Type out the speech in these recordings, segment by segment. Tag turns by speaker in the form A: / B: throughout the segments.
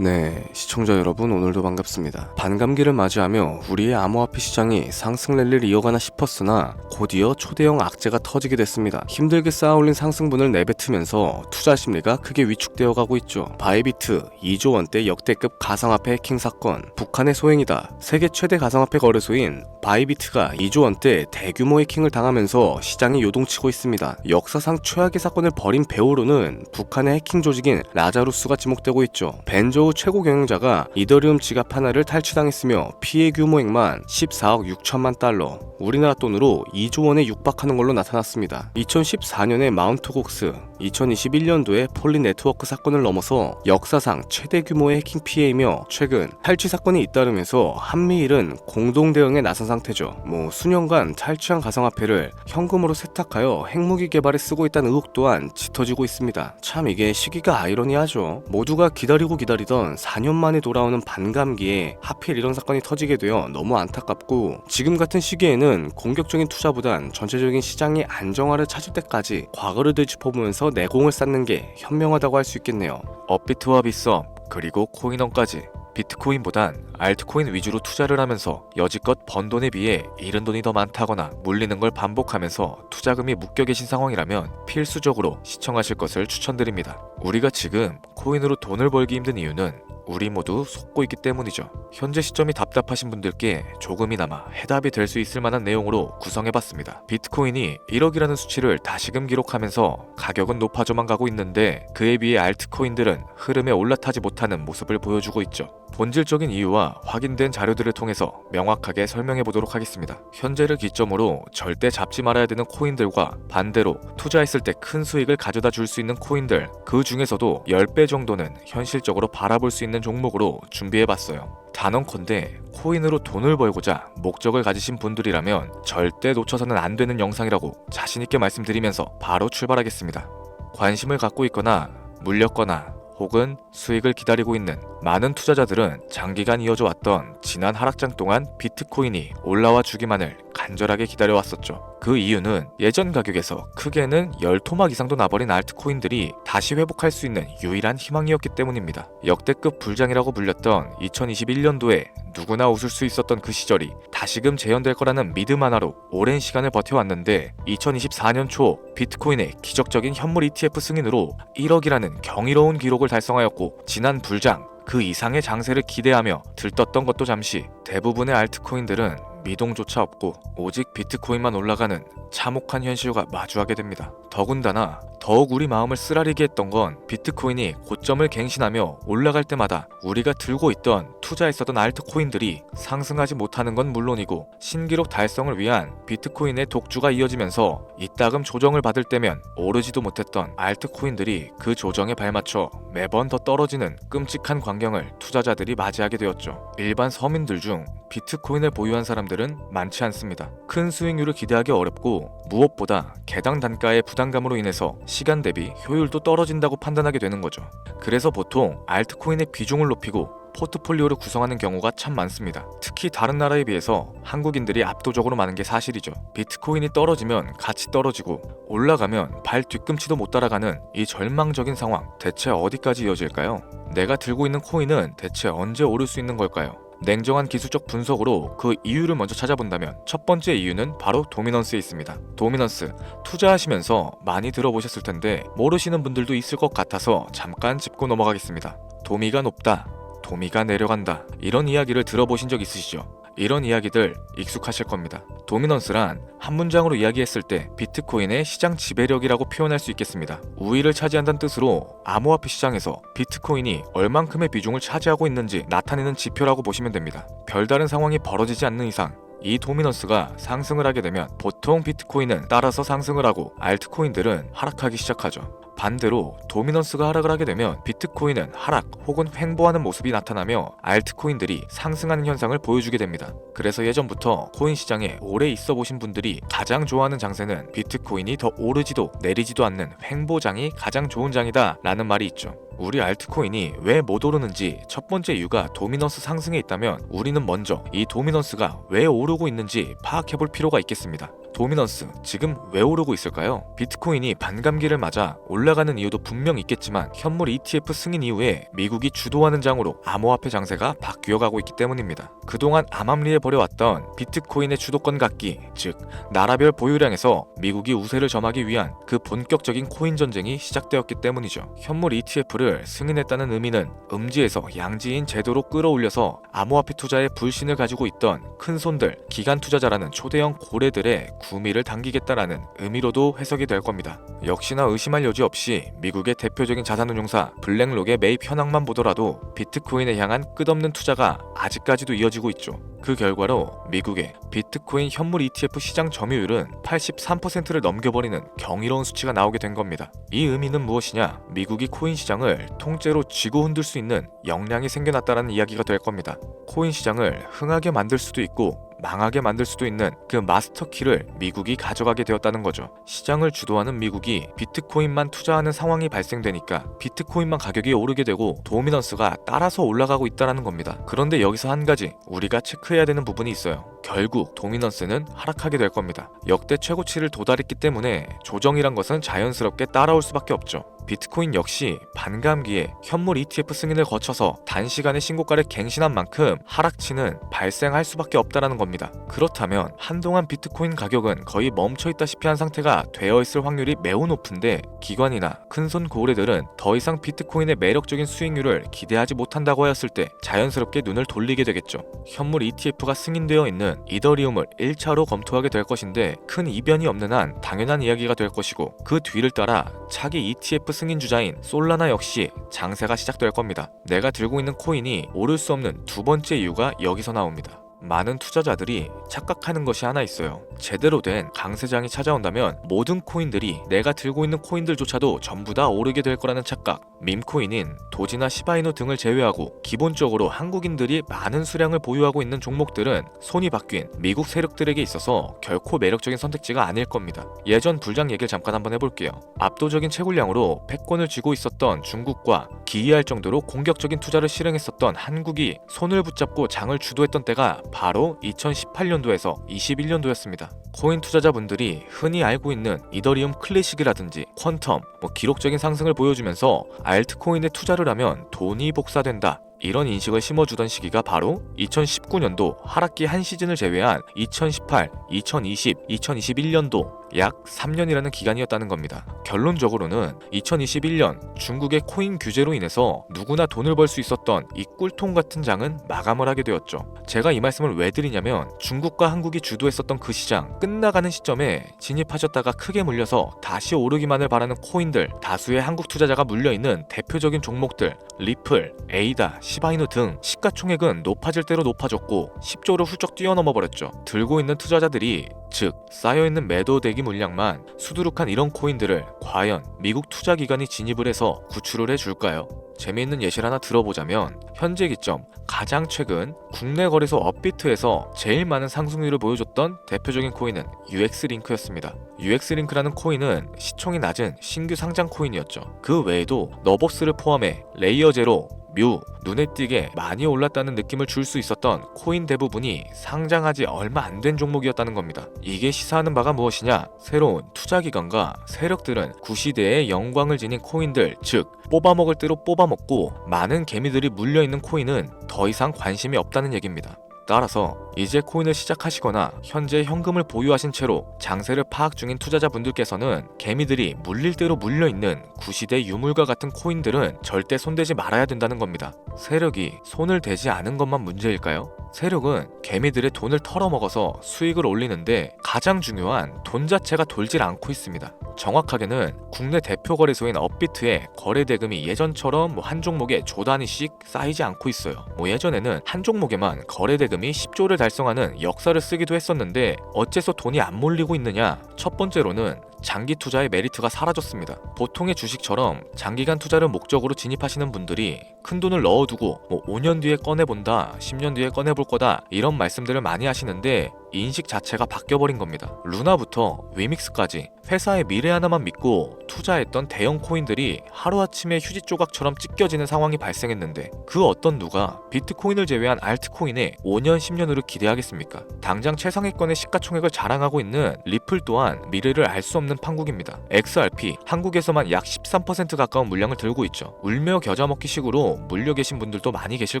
A: 네, 시청자 여러분 오늘도 반갑습니다. 반감기를 맞이하며 우리의 암호화폐 시장이 상승 랠리를 이어가나 싶었으나 곧이어 초대형 악재가 터지게 됐습니다. 힘들게 쌓아올린 상승분을 내뱉으면서 투자 심리가 크게 위축되어 가고 있죠. 바이비트 2조 원대 역대급 가상화폐 해킹 사건, 북한의 소행이다. 세계 최대 가상화폐 거래소인 바이비트가 2조 원대 대규모 해킹을 당하면서 시장이 요동치고 있습니다. 역사상 최악의 사건을 벌인 배후로는 북한의 해킹 조직인 라자루스가 지목되고 있죠. 벤조우 최고 경영자가 이더리움 지갑 하나를 탈취당했으며 피해 규모액만 14억 6천만 달러, 우리나라 돈으로 2조 원에 육박하는 걸로 나타났습니다. 2014년에 마운트 곡스, 2021년도에 폴리 네트워크 사건을 넘어서 역사상 최대 규모의 해킹 피해이며 최근 탈취 사건이 잇따르면서 한미일은 공동 대응에 나선 상태죠. 수년간 탈취한 가상화폐를 현금으로 세탁하여 핵무기 개발에 쓰고 있다는 의혹 또한 짙어지고 있습니다. 참 이게 시기가 아이러니하죠. 모두가 기다리고 기다리던 4년 만에 돌아오는 반감기에 하필 이런 사건이 터지게 되어 너무 안타깝고, 지금 같은 시기에는 공격적인 투자보단 전체적인 시장의 안정화를 찾을 때까지 과거를 되짚어보면서 내공을 쌓는 게 현명하다고 할 수 있겠네요. 업비트와 빗썸 그리고 코인원까지 비트코인보단 알트코인 위주로 투자를 하면서 여지껏 번 돈에 비해 잃은 돈이 더 많다거나 물리는 걸 반복하면서 투자금이 묶여 계신 상황이라면 필수적으로 시청하실 것을 추천드립니다. 우리가 지금 코인으로 돈을 벌기 힘든 이유는 우리 모두 속고 있기 때문이죠. 현재 시점이 답답하신 분들께 조금이나마 해답이 될 수 있을 만한 내용으로 구성해봤습니다. 비트코인이 1억이라는 수치를 다시금 기록하면서 가격은 높아져만 가고 있는데 그에 비해 알트코인들은 흐름에 올라타지 못하는 모습을 보여주고 있죠. 본질적인 이유와 확인된 자료들을 통해서 명확하게 설명해 보도록 하겠습니다. 현재를 기점으로 절대 잡지 말아야 되는 코인들과 반대로 투자했을 때 큰 수익을 가져다 줄 수 있는 코인들, 그 중에서도 10배 정도는 현실적으로 바라볼 수 있는 종목으로 준비해봤어요. 단언컨대 코인으로 돈을 벌고자 목적을 가지신 분들이라면 절대 놓쳐서는 안 되는 영상이라고 자신있게 말씀드리면서 바로 출발하겠습니다. 관심을 갖고 있거나 물렸거나 혹은 수익을 기다리고 있는 많은 투자자들은 장기간 이어져 왔던 지난 하락장 동안 비트코인이 올라와 주기만을 간절하게 기다려왔었죠. 그 이유는 예전 가격에서 크게는 10토막 이상도 나버린 알트코인들이 다시 회복할 수 있는 유일한 희망이었기 때문입니다. 역대급 불장이라고 불렸던 2021년도에 누구나 웃을 수 있었던 그 시절이 다시금 재현될 거라는 믿음 하나로 오랜 시간을 버텨왔는데 2024년 초 비트코인의 기적적인 현물 ETF 승인으로 1억이라는 경이로운 기록을 달성하였고, 지난 불장 그 이상의 장세를 기대하며 들떴던 것도 잠시 대부분의 알트코인들은 미동조차 없고 오직 비트코인만 올라가는 참혹한 현실과 마주하게 됩니다. 더군다나 더욱 우리 마음을 쓰라리게 했던 건 비트코인이 고점을 갱신하며 올라갈 때마다 우리가 들고 있던 투자했었던 알트코인들이 상승하지 못하는 건 물론이고 신기록 달성을 위한 비트코인의 독주가 이어지면서 이따금 조정을 받을 때면 오르지도 못했던 알트코인들이 그 조정에 발맞춰 매번 더 떨어지는 끔찍한 광경을 투자자들이 맞이하게 되었죠. 일반 서민들 중 비트코인을 보유한 사람들은 많지 않습니다. 큰 수익률을 기대하기 어렵고 무엇보다 개당 단가의 부담감으로 인해서 시간 대비 효율도 떨어진다고 판단하게 되는 거죠. 그래서 보통 알트코인의 비중을 높이고 포트폴리오를 구성하는 경우가 참 많습니다. 특히 다른 나라에 비해서 한국인들이 압도적으로 많은 게 사실이죠. 비트코인이 떨어지면 같이 떨어지고 올라가면 발 뒤꿈치도 못 따라가는 이 절망적인 상황, 대체 어디까지 이어질까요? 내가 들고 있는 코인은 대체 언제 오를 수 있는 걸까요? 냉정한 기술적 분석으로 그 이유를 먼저 찾아본다면 첫 번째 이유는 바로 도미넌스에 있습니다. 도미넌스, 투자하시면서 많이 들어보셨을 텐데 모르시는 분들도 있을 것 같아서 잠깐 짚고 넘어가겠습니다. 도미가 높다, 도미가 내려간다, 이런 이야기를 들어보신 적 있으시죠? 이런 이야기들 익숙하실 겁니다. 도미넌스란 한 문장으로 이야기했을 때 비트코인의 시장 지배력이라고 표현할 수 있겠습니다. 우위를 차지한다는 뜻으로 암호화폐 시장에서 비트코인이 얼만큼의 비중을 차지하고 있는지 나타내는 지표라고 보시면 됩니다. 별다른 상황이 벌어지지 않는 이상 이 도미넌스가 상승을 하게 되면 보통 비트코인은 따라서 상승을 하고 알트코인들은 하락하기 시작하죠. 반대로 도미넌스가 하락을 하게 되면 비트코인은 하락 혹은 횡보하는 모습이 나타나며 알트코인들이 상승하는 현상을 보여주게 됩니다. 그래서 예전부터 코인 시장에 오래 있어 보신 분들이 가장 좋아하는 장세는 비트코인이 더 오르지도 내리지도 않는 횡보장이 가장 좋은 장이다 라는 말이 있죠. 우리 알트코인이 왜 못 오르는지 첫 번째 이유가 도미넌스 상승에 있다면 우리는 먼저 이 도미넌스가 왜 오르고 있는지 파악해볼 필요가 있겠습니다.
B: 도미넌스 지금 왜 오르고 있을까요? 비트코인이 반감기를 맞아 올라가는 이유도 분명 있겠지만 현물 ETF 승인 이후에 미국이 주도하는 장으로 암호화폐 장세가 바뀌어가고 있기 때문입니다. 그동안 암암리에 벌여왔던 비트코인의 주도권 갖기, 즉 나라별 보유량에서 미국이 우세를 점하기 위한 그 본격적인 코인 전쟁이 시작되었기 때문이죠. 현물 ETF를 승인했다는 의미는 음지에서 양지인 제도로 끌어올려서 암호화폐 투자에 불신을 가지고 있던 큰손들, 기관 투자자라는 초대형 고래들의 구미를 당기겠다라는 의미로도 해석이 될 겁니다. 역시나 의심할 여지 없이 미국의 대표적인 자산운용사 블랙록의 매입 현황만 보더라도 비트코인에 향한 끝없는 투자가 아직까지도 이어지고 있죠. 그 결과로 미국의 비트코인 현물 ETF 시장 점유율은 83%를 넘겨버리는 경이로운 수치가 나오게 된 겁니다. 이 의미는 무엇이냐? 미국이 코인 시장을 통째로 쥐고 흔들 수 있는 역량이 생겨났다는 이야기가 될 겁니다. 코인 시장을 흥하게 만들 수도 있고 망하게 만들 수도 있는 그 마스터키를 미국이 가져가게 되었다는 거죠. 시장을 주도하는 미국이 비트코인만 투자하는 상황이 발생되니까 비트코인만 가격이 오르게 되고 도미넌스가 따라서 올라가고 있다는 겁니다. 그런데 여기서 한 가지 우리가 체크해야 되는 부분이 있어요. 결국 도미넌스는 하락하게 될 겁니다. 역대 최고치를 도달했기 때문에 조정이란 것은 자연스럽게 따라올 수밖에 없죠. 비트코인 역시 반감기에 현물 ETF 승인을 거쳐서 단시간에 신고가를 갱신한 만큼 하락치는 발생할 수밖에 없다는 겁니다. 그렇다면 한동안 비트코인 가격은 거의 멈춰있다시피 한 상태가 되어 있을 확률이 매우 높은데 기관이나 큰손 고래들은 더 이상 비트코인의 매력적인 수익률을 기대하지 못한다고 하였을 때 자연스럽게 눈을 돌리게 되겠죠. 현물 ETF가 승인되어 있는 이더리움을 1차로 검토하게 될 것인데 큰 이변이 없는 한 당연한 이야기가 될 것이고 그 뒤를 따라 차기 ETF 승인 주자인 솔라나 역시 장세가 시작될 겁니다. 내가 들고 있는 코인이 오를 수 없는 두 번째 이유가 여기서 나옵니다. 많은 투자자들이 착각하는 것이 하나 있어요. 제대로 된 강세장이 찾아온다면 모든 코인들이 내가 들고 있는 코인들조차도 전부 다 오르게 될 거라는 착각. 밈코인인 도지나 시바이누 등을 제외하고 기본적으로 한국인들이 많은 수량을 보유하고 있는 종목들은 손이 바뀐 미국 세력들에게 있어서 결코 매력적인 선택지가 아닐 겁니다. 예전 불장 얘기를 잠깐 한번 해볼게요. 압도적인 채굴량으로 패권을 쥐고 있었던 중국과 기이할 정도로 공격적인 투자를 실행했었던 한국이 손을 붙잡고 장을 주도했던 때가 바로 2018년도에서 21년도였습니다. 코인 투자자분들이 흔히 알고 있는 이더리움 클래식이라든지 퀀텀, 기록적인 상승을 보여주면서 알트코인에 투자를 하면 돈이 복사된다, 이런 인식을 심어주던 시기가 바로 2019년도 하락기 한 시즌을 제외한 2018, 2020, 2021년도 약 3년이라는 기간이었다는 겁니다. 결론적으로는 2021년 중국의 코인 규제로 인해서 누구나 돈을 벌 수 있었던 이 꿀통 같은 장은 마감을 하게 되었죠. 제가 이 말씀을 왜 드리냐면 중국과 한국이 주도했었던 그 시장 끝나가는 시점에 진입하셨다가 크게 물려서 다시 오르기만을 바라는 코인들, 다수의 한국 투자자가 물려있는 대표적인 종목들 리플, 에이다, 시바이누 등 시가총액은 높아질 대로 높아졌고 10조를 훌쩍 뛰어넘어 버렸죠. 들고 있는 투자자들이, 즉 쌓여있는 매도 대기 물량만 수두룩한 이런 코인들을 과연 미국 투자기관이 진입을 해서 구출을 해줄까요? 재미있는 예시를 하나 들어보자면 현재 기점 가장 최근 국내 거래소 업비트에서 제일 많은 상승률을 보여줬던 대표적인 코인은 UX링크였습니다. UX링크라는 코인은 시총이 낮은 신규 상장 코인이었죠. 그 외에도 너버스를 포함해 레이어 제로, 뮤, 눈에 띄게 많이 올랐다는 느낌을 줄 수 있었던 코인 대부분이 상장하지 얼마 안 된 종목이었다는 겁니다. 이게 시사하는 바가 무엇이냐? 새로운 투자기관과 세력들은 구시대의 영광을 지닌 코인들, 즉 뽑아먹을 대로 뽑아먹고 많은 개미들이 물려있는 코인은 더 이상 관심이 없다는 얘기입니다. 따라서 이제 코인을 시작하시거나 현재 현금을 보유하신 채로 장세를 파악 중인 투자자분들께서는 개미들이 물릴 대로 물려있는 구시대 유물과 같은 코인들은 절대 손대지 말아야 된다는 겁니다. 세력이 손을 대지 않은 것만 문제일까요? 세력은 개미들의 돈을 털어먹어서 수익을 올리는데 가장 중요한 돈 자체가 돌질 않고 있습니다. 정확하게는 국내 대표 거래소인 업비트의 거래 대금이 예전처럼 한 종목에 조 단위씩 쌓이지 않고 있어요. 예전에는 한 종목에만 거래 대금이 10조를 달성하는 역사를 쓰기도 했었는데 어째서 돈이 안 몰리고 있느냐? 첫 번째로는 장기 투자의 메리트가 사라졌습니다. 보통의 주식처럼 장기간 투자를 목적으로 진입하시는 분들이 큰 돈을 넣어두고 5년 뒤에 꺼내본다, 10년 뒤에 꺼내볼 거다 이런 말씀들을 많이 하시는데 인식 자체가 바뀌어버린 겁니다. 루나부터 위믹스까지 회사의 미래 하나만 믿고 투자했던 대형 코인들이 하루아침에 휴지 조각처럼 찢겨지는 상황이 발생했는데 그 어떤 누가 비트코인을 제외한 알트코인에 5년, 10년으로 기대하겠습니까? 당장 최상위권의 시가총액을 자랑하고 있는 리플 또한 미래를 알 수 없는 판국입니다. XRP, 한국에서만 약 13% 가까운 물량을 들고 있죠. 울며 겨자 먹기 식으로 물려 계신 분들도 많이 계실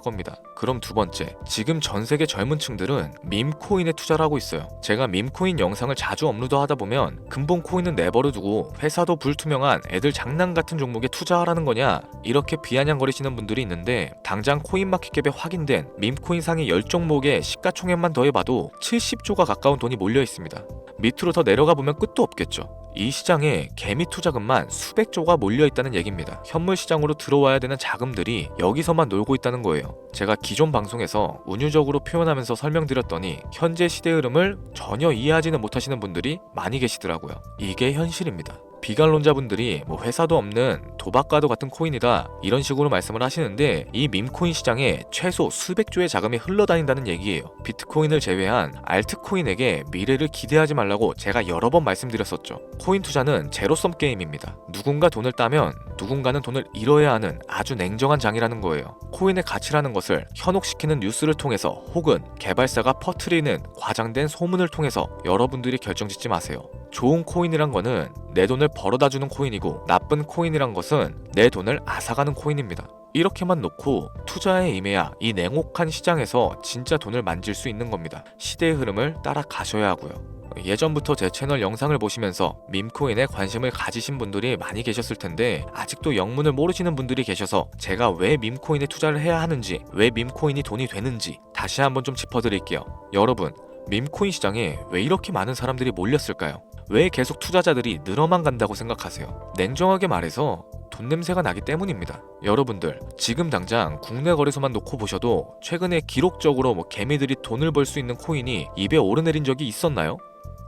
B: 겁니다. 그럼 두 번째, 지금 전 세계 젊은 층들은 밈코인에 투자를 하고 있어요. 제가 밈코인 영상을 자주 업로드하다 보면 근본 코인은 내버려 두고 회사도 불투명한 애들 장난 같은 종목에 투자하라는 거냐 이렇게 비아냥거리시는 분들이 있는데 당장 코인마켓캡에 확인된 밈코인 상위 10종목의 시가총액만 더해봐도 70조가 가까운 돈이 몰려 있습니다. 밑으로 더 내려가 보면 끝도 없겠죠. 이 시장에 개미 투자금만 수백 조가 몰려 있다는 얘기입니다. 현물 시장으로 들어와야 되는 자금들이 여기서만 놀고 있다는 거예요. 제가 기존 방송에서 운유적으로 표현하면서 설명드렸더니 현재 시대 흐름을 전혀 이해하지는 못하시는 분들이 많이 계시더라고요. 이게 현실입니다. 비관론자분들이 회사도 없는 도박과도 같은 코인이다 이런 식으로 말씀을 하시는데 이 밈코인 시장에 최소 수백 조의 자금이 흘러다닌다는 얘기예요. 비트코인을 제외한 알트코인에게 미래를 기대하지 말라고 제가 여러 번 말씀드렸었죠. 코인 투자는 제로섬 게임입니다. 누군가 돈을 따면 누군가는 돈을 잃어야 하는 아주 냉정한 장이라는 거예요. 코인의 가치라는 것을 현혹시키는 뉴스를 통해서 혹은 개발사가 퍼뜨리는 과장된 소문을 통해서 여러분들이 결정짓지 마세요. 좋은 코인이란 거는 내 돈을 벌어다주는 코인이고 나쁜 코인이란 것은 내 돈을 앗아가는 코인입니다. 이렇게만 놓고 투자에 임해야 이 냉혹한 시장에서 진짜 돈을 만질 수 있는 겁니다. 시대의 흐름을 따라가셔야 하고요. 예전부터 제 채널 영상을 보시면서 밈코인에 관심을 가지신 분들이 많이 계셨을 텐데 아직도 영문을 모르시는 분들이 계셔서 제가 왜 밈코인에 투자를 해야 하는지, 왜 밈코인이 돈이 되는지 다시 한번 좀 짚어드릴게요. 여러분, 밈코인 시장에 왜 이렇게 많은 사람들이 몰렸을까요? 왜 계속 투자자들이 늘어만 간다고 생각하세요? 냉정하게 말해서 돈 냄새가 나기 때문입니다. 여러분들, 지금 당장 국내 거래소만 놓고 보셔도 최근에 기록적으로 개미들이 돈을 벌 수 있는 코인이 입에 오르내린 적이 있었나요?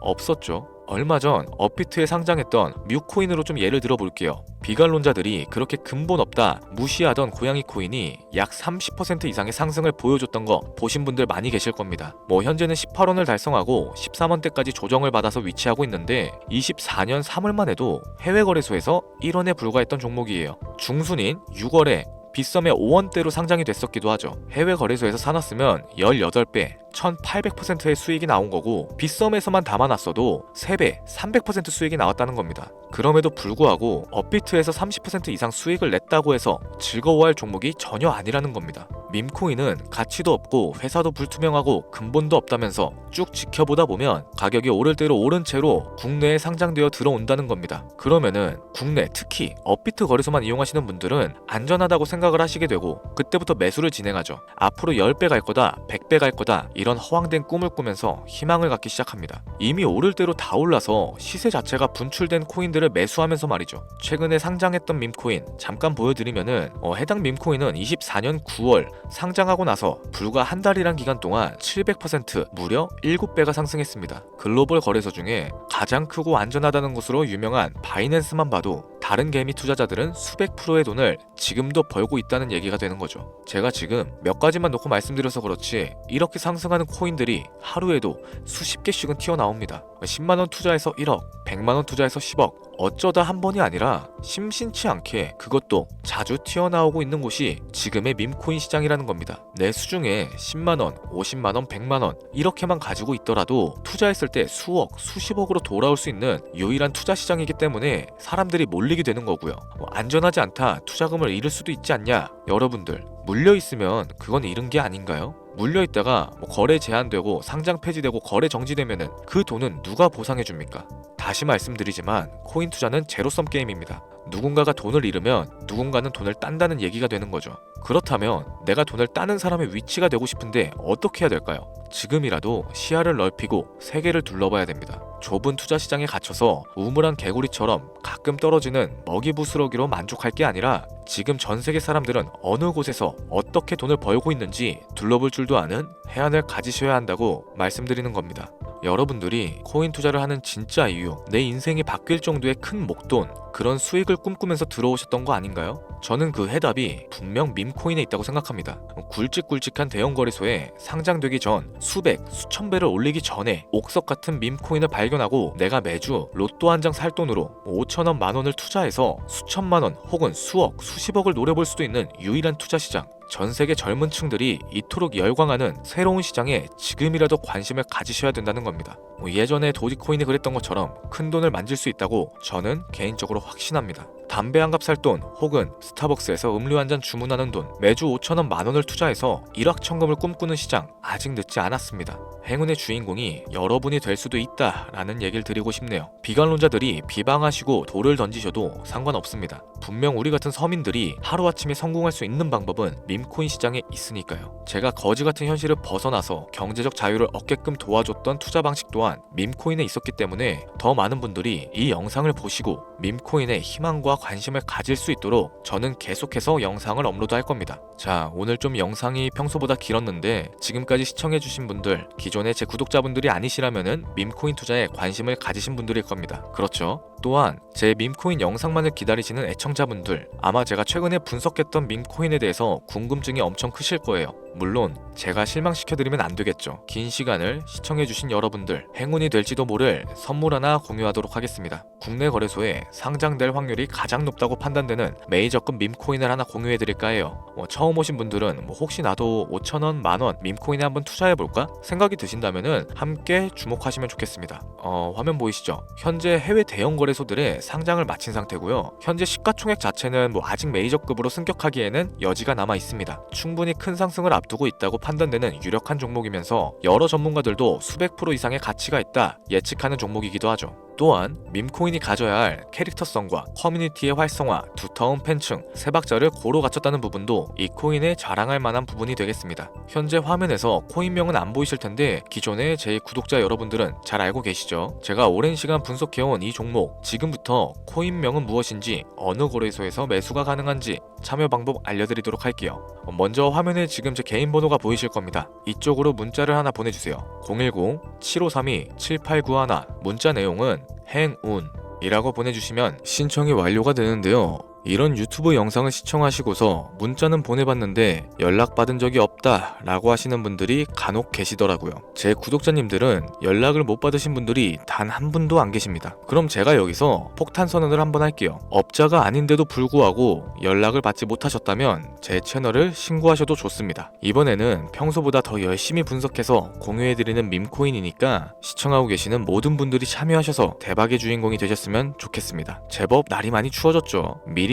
B: 없었죠. 얼마 전 업비트에 상장했던 뮤코인으로 좀 예를 들어 볼게요. 비관론자들이 그렇게 근본 없다 무시하던 고양이 코인이 약 30% 이상의 상승을 보여줬던 거 보신 분들 많이 계실 겁니다. 현재는 18원을 달성하고 13원대까지 조정을 받아서 위치하고 있는데 24년 3월만 해도 해외 거래소에서 1원에 불과했던 종목이에요. 중순인 6월에 빗썸에 5원대로 상장이 됐었기도 하죠. 해외 거래소에서 사놨으면 18배, 1800%의 수익이 나온 거고 빗썸에서만 담아놨어도 3배, 300% 수익이 나왔다는 겁니다. 그럼에도 불구하고 업비트에서 30% 이상 수익을 냈다고 해서 즐거워할 종목이 전혀 아니라는 겁니다. 밈코인은 가치도 없고 회사도 불투명하고 근본도 없다면서 쭉 지켜보다 보면 가격이 오를 대로 오른 채로 국내에 상장되어 들어온다는 겁니다. 그러면은 국내 특히 업비트 거래소만 이용하시는 분들은 안전하다고 생각을 하시게 되고 그때부터 매수를 진행하죠. 앞으로 10배 갈 거다, 100배 갈 거다 이런 허황된 꿈을 꾸면서 희망을 갖기 시작합니다. 이미 오를 대로 다 올라서 시세 자체가 분출된 코인들을 매수하면서 말이죠. 최근에 상장했던 밈코인 잠깐 보여드리면은 해당 밈코인은 24년 9월 상장하고 나서 불과 한 달이란 기간 동안 700% 무려 7배가 상승했습니다. 글로벌 거래소 중에 가장 크고 안전하다는 곳으로 유명한 바이낸스만 봐도 다른 개미 투자자들은 수백 프로의 돈을 지금도 벌고 있다는 얘기가 되는 거죠. 제가 지금 몇 가지만 놓고 말씀드려서 그렇지 이렇게 상승하는 코인들이 하루에도 수십 개씩은 튀어나옵니다. 10만원 투자해서 1억, 100만원 투자해서 10억 어쩌다 한 번이 아니라 심심치 않게 그것도 자주 튀어나오고 있는 곳이 지금의 밈코인 시장이라는 겁니다. 내 수중에 10만원, 50만원, 100만원 이렇게만 가지고 있더라도 투자했을 때 수억, 수십억으로 돌아올 수 있는 유일한 투자 시장이기 때문에 사람들이 몰리게 되는 거고요. 안전하지 않다, 투자금을 잃을 수도 있지 않냐? 여러분들, 물려있으면 그건 잃은 게 아닌가요? 물려있다가 거래 제한되고 상장 폐지되고 거래 정지되면은 그 돈은 누가 보상해줍니까? 다시 말씀드리지만 코인 투자는 제로섬 게임입니다. 누군가가 돈을 잃으면 누군가는 돈을 딴다는 얘기가 되는 거죠. 그렇다면 내가 돈을 따는 사람의 위치가 되고 싶은데 어떻게 해야 될까요? 지금이라도 시야를 넓히고 세계를 둘러봐야 됩니다. 좁은 투자 시장에 갇혀서 우물안 개구리처럼 가끔 떨어지는 먹이 부스러기로 만족할 게 아니라 지금 전 세계 사람들은 어느 곳에서 어떻게 돈을 벌고 있는지 둘러볼 줄도 아는 해안을 가지셔야 한다고 말씀드리는 겁니다. 여러분들이 코인 투자를 하는 진짜 이유, 내 인생이 바뀔 정도의 큰 목돈, 그런 수익을 꿈꾸면서 들어오셨던 거 아닌가요? 저는 그 해답이 분명 밈코인에 있다고 생각합니다. 굵직굵직한 대형 거래소에 상장되기 전 수백, 수천 배를 올리기 전에 옥석 같은 밈코인을 발견하고 내가 매주 로또 한 장 살 돈으로 5천원, 만원을 투자해서 수천만원 혹은 수억, 수십억을 노려볼 수도 있는 유일한 투자 시장. 전 세계 젊은 층들이 이토록 열광하는 새로운 시장에 지금이라도 관심을 가지셔야 된다는 겁니다. 예전에 도지코인이 그랬던 것처럼 큰 돈을 만질 수 있다고 저는 개인적으로 확신합니다. 담배 한 갑 살 돈 혹은 스타벅스에서 음료 한 잔 주문하는 돈, 매주 5천원, 만원을 투자해서 일확천금을 꿈꾸는 시장, 아직 늦지 않았습니다. 행운의 주인공이 여러분이 될 수도 있다라는 얘기를 드리고 싶네요. 비관론자들이 비방하시고 돌을 던지셔도 상관없습니다. 분명 우리 같은 서민들이 하루아침에 성공할 수 있는 방법은 밈코인 시장에 있으니까요. 제가 거지 같은 현실을 벗어나서 경제적 자유를 얻게끔 도와줬던 투자 방식 또한 밈코인에 있었기 때문에 더 많은 분들이 이 영상을 보시고 밈코인에 희망과 관심을 가질 수 있도록 저는 계속해서 영상을 업로드할 겁니다. 자, 오늘 좀 영상이 평소보다 길었는데 지금까지 시청해주신 분들, 기존의 제 구독자분들이 아니시라면은 밈코인 투자에 관심을 가지신 분들일 겁니다. 그렇죠? 또한 제 밈코인 영상만을 기다리시는 애청자분들, 아마 제가 최근에 분석했던 밈코인에 대해서 궁금증이 엄청 크실 거예요. 물론 제가 실망시켜드리면 안 되겠죠. 긴 시간을 시청해주신 여러분들, 행운이 될지도 모를 선물 하나 공유하도록 하겠습니다. 국내 거래소에 상장될 확률이 가장 높다고 판단되는 메이저급 밈코인을 하나 공유해드릴까 해요. 처음 오신 분들은 혹시 나도 5천원, 만원 밈코인에 한번 투자해볼까? 생각이 드신다면은 함께 주목하시면 좋겠습니다. 화면 보이시죠? 현재 해외 대형 거래소들의 상장을 마친 상태고요. 현재 시가총액 자체는 아직 메이저급으로 승격하기에는 여지가 남아 있습니다. 충분히 큰 상승을 앞두고 있다고 판단되는 유력한 종목이면서 여러 전문가들도 수백 프로 이상의 가치가 있다 예측하는 종목이기도 하죠. 또한 밈코인이 가져야 할 캐릭터성과 커뮤니티의 활성화, 두터운 팬층, 세 박자를 고루 갖췄다는 부분도 이 코인에 자랑할 만한 부분이 되겠습니다. 현재 화면에서 코인명은 안 보이실 텐데 기존의 제 구독자 여러분들은 잘 알고 계시죠? 제가 오랜 시간 분석해온 이 종목, 지금부터 코인명은 무엇인지, 어느 거래소에서 매수가 가능한지 참여 방법 알려드리도록 할게요. 먼저 화면에 지금 제 개인 번호가 보이실 겁니다. 이쪽으로 문자를 하나 보내주세요. 010-7532-7891. 문자 내용은 행운이라고 보내주시면 신청이 완료가 되는데요. 이런 유튜브 영상을 시청하시고서 문자는 보내봤는데 연락받은 적이 없다 라고 하시는 분들이 간혹 계시더라고요. 제 구독자님들은 연락을 못 받으신 분들이 단 한 분도 안 계십니다. 그럼 제가 여기서 폭탄 선언을 한번 할게요. 업자가 아닌데도 불구하고 연락을 받지 못하셨다면 제 채널을 신고하셔도 좋습니다. 이번에는 평소보다 더 열심히 분석해서 공유해드리는 밈코인이니까 시청하고 계시는 모든 분들이 참여하셔서 대박의 주인공이 되셨으면 좋겠습니다. 제법 날이 많이 추워졌죠. 미리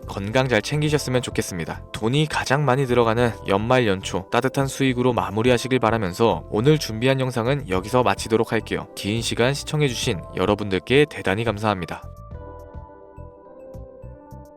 B: 건강 잘 챙기셨으면 좋겠습니다. 돈이 가장 많이 들어가는 연말 연초 따뜻한 수익으로 마무리하시길 바라면서 오늘 준비한 영상은 여기서 마치도록 할게요. 긴 시간 시청해주신 여러분들께 대단히 감사합니다.